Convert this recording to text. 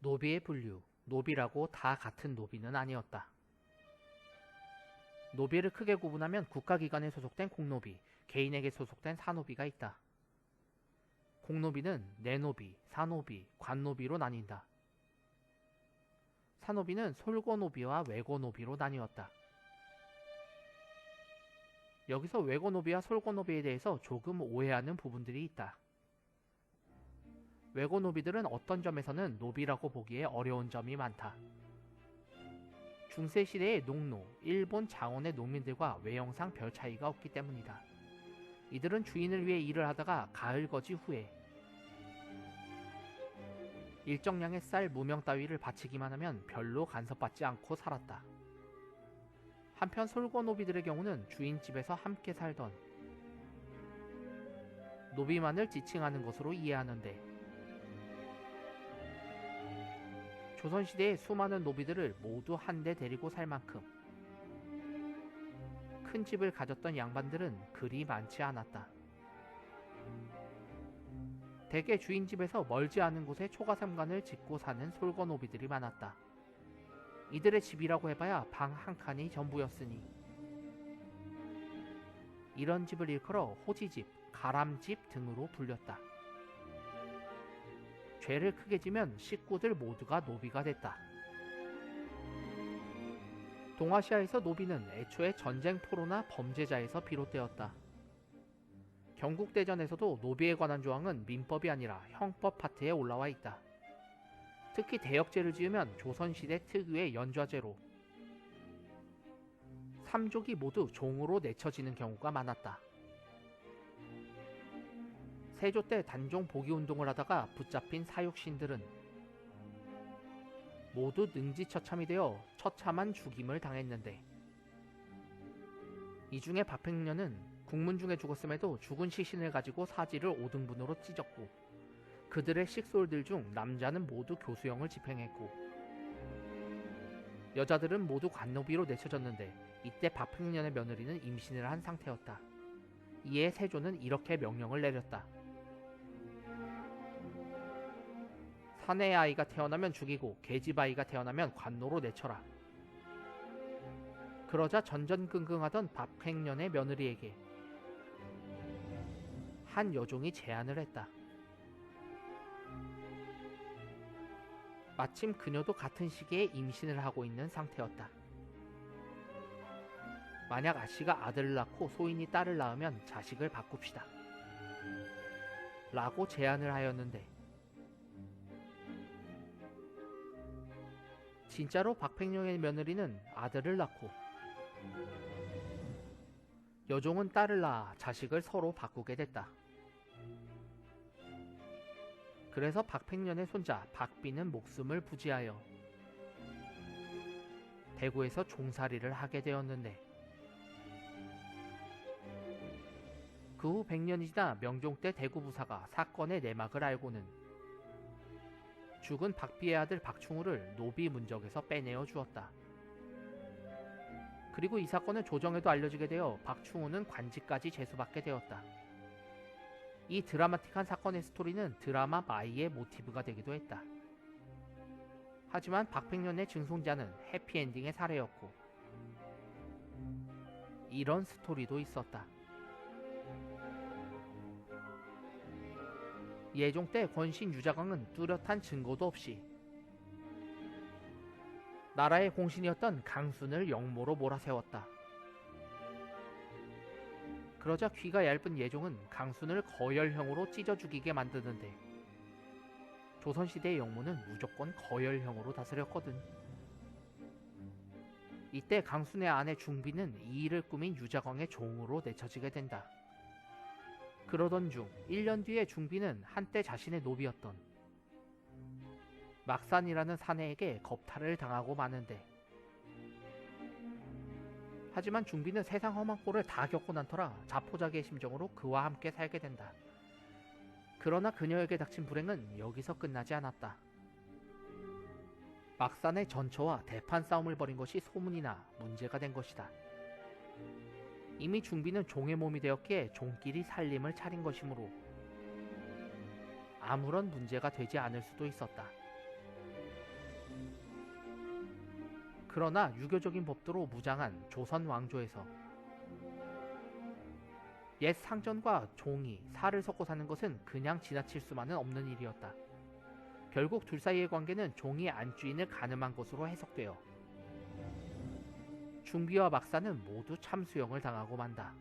노비의 분류, 노비라고 다 같은 노비는 아니었다. 노비를 크게 구분하면 국가기관에 소속된 공노비, 개인에게 소속된 사노비가 있다. 공노비는 내노비, 사노비, 관노비로 나뉜다. 사노비는 솔고노비와 외고노비로 나뉘었다. 여기서 외고노비와 솔고노비에 대해서 조금 오해하는 부분들이 있다. 외고노비들은 어떤 점에서는 노비라고 보기에 어려운 점이 많다. 중세시대의 농노, 일본 장원의 농민들과 외형상 별 차이가 없기 때문이다. 이들은 주인을 위해 일을 하다가 가을 거지 후에 일정량의 쌀, 무명 따위를 바치기만 하면 별로 간섭받지 않고 살았다. 한편 솔고노비들의 경우는 주인 집에서 함께 살던 노비만을 지칭하는 것으로 이해하는데, 조선시대의 수많은 노비들을 모두 한데 데리고 살 만큼 큰 집을 가졌던 양반들은 그리 많지 않았다. 대개 주인 집에서 멀지 않은 곳에 초가삼간을 짓고 사는 솔거노비들이 많았다. 이들의 집이라고 해봐야 방 한 칸이 전부였으니 이런 집을 일컬어 호지집, 가람집 등으로 불렸다. 죄를 크게 지면 식구들 모두가 노비가 됐다. 동아시아에서 노비는 애초에 전쟁 포로나 범죄자에서 비롯되었다. 경국대전에서도 노비에 관한 조항은 민법이 아니라 형법 파트에 올라와 있다. 특히 대역죄를 지으면 조선시대 특유의 연좌죄로 삼족이 모두 종으로 내쳐지는 경우가 많았다. 세조 때 단종 복위운동을 하다가 붙잡힌 사육신들은 모두 능지처참이 되어 처참한 죽임을 당했는데, 이 중에 박팽년은 국문 중에 죽었음에도 죽은 시신을 가지고 사지를 5등분으로 찢었고, 그들의 식솔들 중 남자는 모두 교수형을 집행했고 여자들은 모두 관노비로 내쳐졌는데, 이때 박팽년의 며느리는 임신을 한 상태였다. 이에 세조는 이렇게 명령을 내렸다. 사내의 아이가 태어나면 죽이고 계집 아이가 태어나면 관노로 내쳐라. 그러자 전전긍긍하던 박팽년의 며느리에게 한 여종이 제안을 했다. 마침 그녀도 같은 시기에 임신을 하고 있는 상태였다. 만약 아씨가 아들을 낳고 소인이 딸을 낳으면 자식을 바꿉시다 라고 제안을 하였는데, 진짜로 박팽년의 며느리는 아들을 낳고 여종은 딸을 낳아 자식을 서로 바꾸게 됐다. 그래서 박팽년의 손자 박비는 목숨을 부지하여 대구에서 종살이를 하게 되었는데, 그 후 100년이 지나 명종 때 대구 부사가 사건의 내막을 알고는 죽은 박비의 아들 박충우를 노비 문적에서 빼내어 주었다. 그리고 이 사건은 조정에도 알려지게 되어 박충우는 관직까지 제수받게 되었다. 이 드라마틱한 사건의 스토리는 드라마 마이의 모티브가 되기도 했다. 하지만 박팽년의 증손자는 해피엔딩의 사례였고, 이런 스토리도 있었다. 예종 때 권신 유자광은 뚜렷한 증거도 없이 나라의 공신이었던 강순을 영모로 몰아세웠다. 그러자 귀가 얇은 예종은 강순을 거열형으로 찢어 죽이게 만드는데, 조선시대의 영모는 무조건 거열형으로 다스렸거든. 이때 강순의 아내 중비는 이 일을 꾸민 유자광의 종으로 내쳐지게 된다. 그러던 중 1년 뒤에 중비는 한때 자신의 노비였던 막산이라는 사내에게 겁탈을 당하고 마는데, 하지만 중비는 세상 험한 꼴을 다 겪고 난 터라 자포자기의 심정으로 그와 함께 살게 된다. 그러나 그녀에게 닥친 불행은 여기서 끝나지 않았다. 막산의 전처와 대판 싸움을 벌인 것이 소문이 나 문제가 된 것이다. 이미 중비는 종의 몸이 되었기에 종끼리 살림을 차린 것이므로 아무런 문제가 되지 않을 수도 있었다. 그러나 유교적인 법도로 무장한 조선 왕조에서 옛 상전과 종이 살을 섞고 사는 것은 그냥 지나칠 수만은 없는 일이었다. 결국 둘 사이의 관계는 종이 안주인을 가늠한 것으로 해석되어 중비와 막사는 모두 참수형을 당하고 만다.